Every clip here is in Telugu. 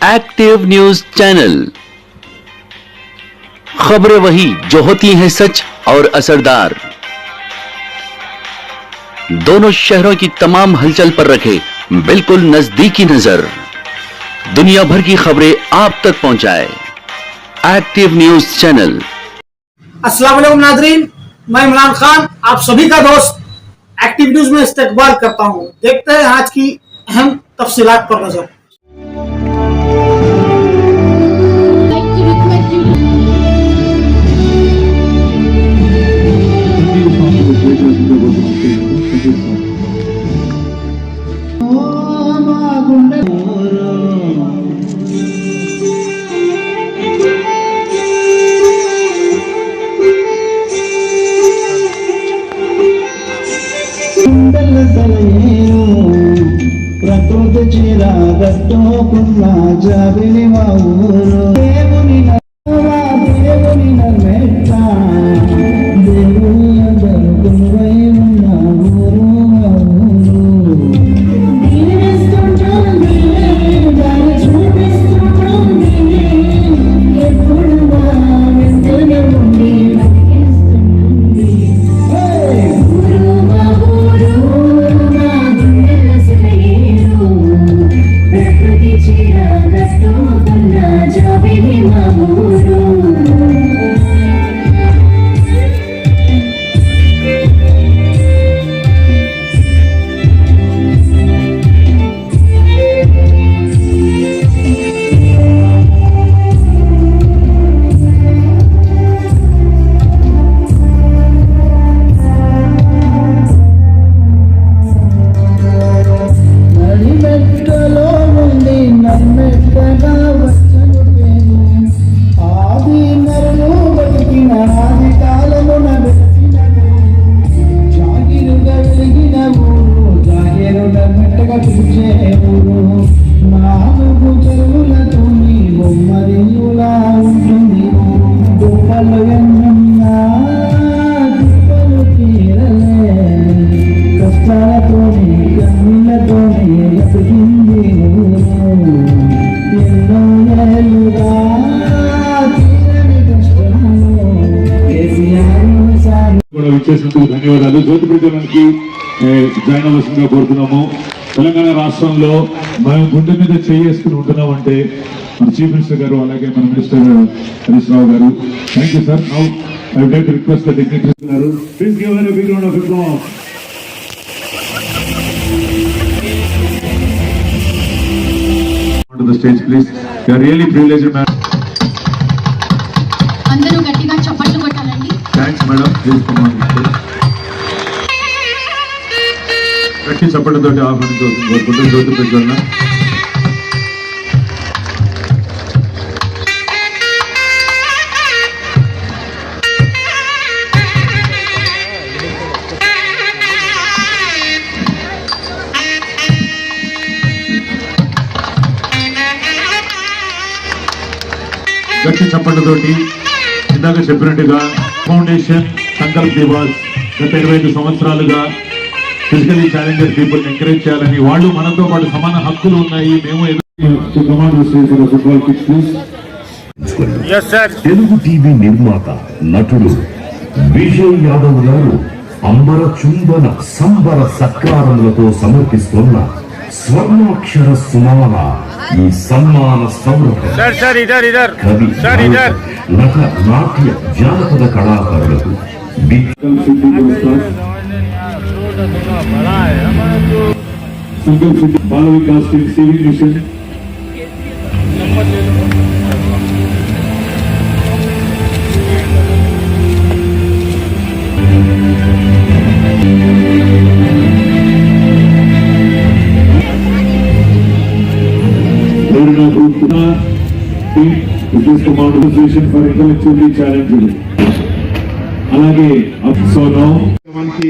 एक्टिव न्यूज चैनल, खबरें वही जो होती हैं सच और असरदार। दोनों शहरों की तमाम हलचल पर रखे बिल्कुल नजदीकी नजर, दुनिया भर की खबरें आप तक पहुंचाए। Active news channel. अस्सलाम वालेकुम नाज़रीन, मैं इमरान खान आप सभी का दोस्त एक्टिव न्यूज में इस्तकबाल करता हूं। देखते हैं आज की अहम तफसीलात पर नजर। ప్రకృతి చిరాగట్టుకున్నా జాబిలి మా ఊరు దేవుని దేవుని మెట్ట దేవుని దొరుకువై ఉన్న ఊరు మా ఊరు ధన్యవాదాలు. జ్యోతి ప్రజలకి జాయిన్ అవ్వాల్సిందిగా కోరుతున్నాము. తెలంగాణ రాష్ట్రంలో మనం గుండె మీద చేసుకుని ఉంటున్నామంటే మన చీఫ్ మినిస్టర్ గారు, అలాగే మన మినిస్టర్ హరీష్ రావు గారు. Thank you sir. Now I would like to request the dignitaries గారు, please give a big round of applause. To the stage please. You are really privileged ma'am. అందరూ గట్టిగా చప్పట్లు కొట్టాలండి. Thanks madam. Please come on. గట్టి చప్పట్లతోటి ఆహ్వానించవలసింది కోరుకుంటూ జ్యోతి ప్రజ్వలన. గట్టి చప్పట్లతోటి ఇందాక చెప్పినట్టుగా ఫౌండేషన్ సంకల్ప్ దివాస్ గత 25 సంవత్సరాలుగా ఫిజికలీ ఛాలెంజర్ పీపుల్ ఎంకరేజ్ చేయాలని, వాళ్ళు మనతో పాటు సమాన హక్కులు ఉన్నాయి, మేము తెలుగు టీవీ నిర్మాత నటుడు విజయ్ యాదవ్ గారు అంబర చుంబన సంబర సత్కారములతో సమర్పిస్తున్న స్వర్ణాక్షర సుమాన ఈ సన్మాన సౌరభం కవి, నట, నాట్య, జానపద కళాకారులకు Bala Vikas civil mission for intellectually challenged. అలాగే మనకి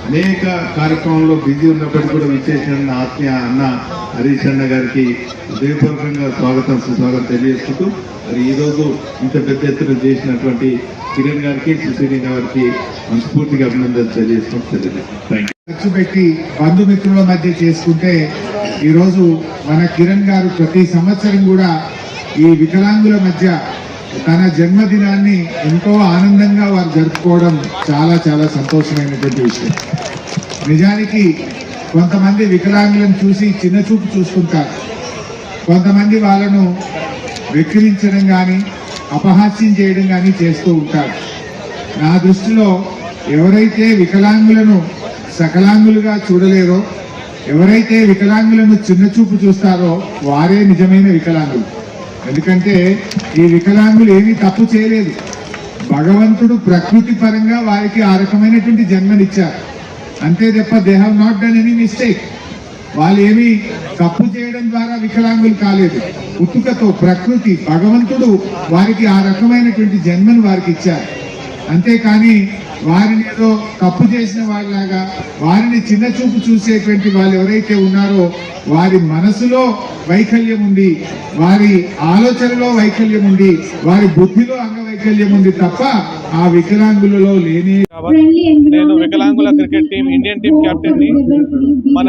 అనేక కార్యక్రమంలో బిజీ ఉన్నప్పటికీ కూడా విచ్చేసిన ఆత్మీయ అన్న హరీష్ అన్న గారికి హృదయపూర్వకంగా స్వాగతం సుస్వాగతం తెలియజేసుకుంటూ, మరి ఈరోజు ఇంత పెద్ద ఎత్తున చేసినటువంటి కిరణ్ గారికి, సుశీలి గారికి మనస్ఫూర్తిగా అభినందనలు తెలియజేసుకుంటూ ఖర్చు పెట్టి బంధుమిత్రుల మధ్య చేసుకుంటే ఈరోజు మన కిరణ్ గారు ప్రతి సంవత్సరం కూడా ఈ వికలాంగుల మధ్య తన జన్మదినాన్ని ఎంతో ఆనందంగా వారు జరుపుకోవడం చాలా చాలా సంతోషమైనటువంటి విషయం. నిజానికి కొంతమంది వికలాంగులను చూసి చిన్న చూపు చూసుకుంటారు, కొంతమంది వాళ్ళను వెక్కిరించడం కానీ అపహాస్యం చేయడం కానీ చేస్తూ ఉంటారు. నా దృష్టిలో ఎవరైతే వికలాంగులను సకలాంగులుగా చూడలేరో, ఎవరైతే వికలాంగులను చిన్న చూపు చూస్తారో వారే నిజమైన వికలాంగులు. ఎందుకంటే ఈ వికలాంగులు ఏమీ తప్పు చేయలేదు. భగవంతుడు ప్రకృతి పరంగా వారికి ఆ రకమైనటువంటి జన్మనిచ్చారు అంతే తప్ప they have not done any mistake. వాళ్ళు ఏమీ తప్పు చేయడం ద్వారా వికలాంగులు కాలేదు. పుట్టుకతో ప్రకృతి భగవంతుడు వారికి ఆ రకమైనటువంటి జన్మను వారికి ఇచ్చారు. అంతేకాని వారిని ఏదో తప్పు చేసిన వాళ్ళలాగా వారిని చిన్న చూపు చూసేటువంటి వాళ్ళు ఎవరైతే ఉన్నారో వారి మనసులో వైకల్యం ఉంది, వారి ఆలోచనలో వైకల్యం ఉంది, వారి బుద్ధిలో అంగవైకల్యం ఉంది తప్ప ఆ వికలాంగులలో లేని. నేను వికలాంగుల cricket team Indian team captain ని. మన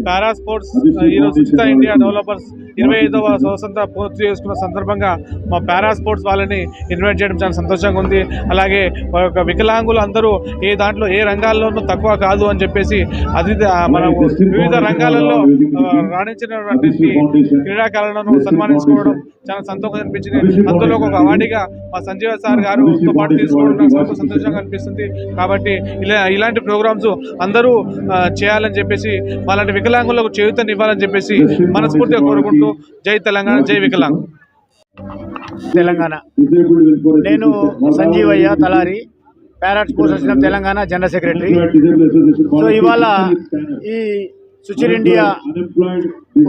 పారా స్పోర్ట్స్ ఈరోజు 6th ఇండియా డెవలపర్స్ 25వ స్వతంత్ర పూర్తి చేసుకున్న సందర్భంగా మా పారా స్పోర్ట్స్ వాళ్ళని ఇన్వైట్ చేయడం చాలా సంతోషంగా ఉంది. అలాగే ఒక వికలాంగులు అందరూ ఏ దాంట్లో ఏ రంగాల్లోనూ తక్కువ కాదు అని చెప్పేసి అది మనం వివిధ రంగాలలో రాణించినటువంటి క్రీడాకారులను సన్మానించుకోవడం చాలా సంతోషంగా అనిపించింది. అందులో ఒక అవార్డుగా మా సంజీవ సార్ గారుతో పాటు తీసుకోవడం నాకు సంతోషంగా అనిపిస్తుంది. కాబట్టి ఇలాంటి ప్రోగ్రామ్స్ అందరూ చేయాలని చెప్పేసి అలాంటి వికలాంగులకు చేయూతనివ్వాలని చెప్పేసి మనస్ఫూర్తిగా కోరుకుంటూ జై తెలంగాణ, జై వికలాంగ్ తెలంగాణ. నేను Sanjeevaiah Talari, para sports association Telangana general secretary. So ఇవాళ ఈ సుచిర్ ఇండియా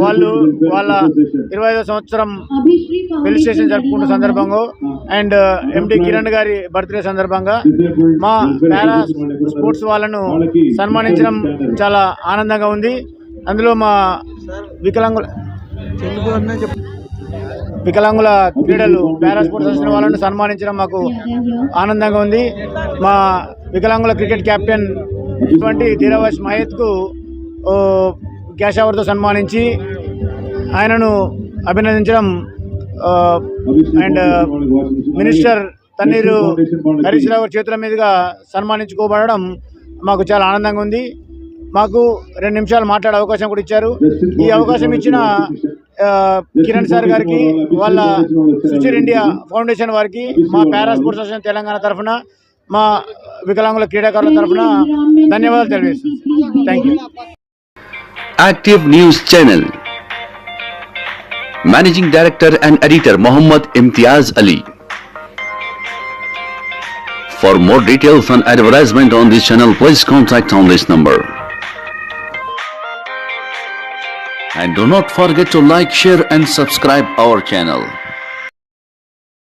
వాళ్ళు వాళ్ళ 25వ సంవత్సరం రిజిస్ట్రేషన్ జరుపుకున్న సందర్భంగా అండ్ ఎండి కిరణ్ గారి బర్త్డే సందర్భంగా మా పారా స్పోర్ట్స్ వాళ్ళను సన్మానించడం చాలా ఆనందంగా ఉంది. అందులో మా వికలాంగుల క్రీడలు పారా స్పోర్ట్స్ అసోసియేషన్ వాళ్ళను సన్మానించడం మాకు ఆనందంగా ఉంది. మా వికలాంగుల క్రికెట్ కెప్టెన్ ఇటువంటి ధీరవాష్ మహేత్కు క్యాష్ అవార్డుతో సన్మానించి ఆయనను అభినందించడం అండ్ మినిస్టర్ తన్నీరు హరీష్ రావు చేతుల మీదుగా సన్మానించుకోబడడం మాకు చాలా ఆనందంగా ఉంది. మాకు 2 నిమిషాలు మాట్లాడే అవకాశం కూడా ఇచ్చారు. ఈ అవకాశం ఇచ్చిన కిరణ్ సార్ గారికి, వాళ్ళ సుచిర్ ఇండియా ఫౌండేషన్ వారికి, మా పారా స్పోర్ట్స్ అసోసియేషన్ తెలంగాణ తరఫున, మా వికలాంగుల క్రీడాకారుల తరఫున ధన్యవాదాలు తెలియజేస్తున్నాను. Thank you. Active News Channel. Managing Director and Editor Muhammad Imtiaz Ali. For more details and advertisement on this channel, please contact on this number. And do not forget to like, share and subscribe our channel.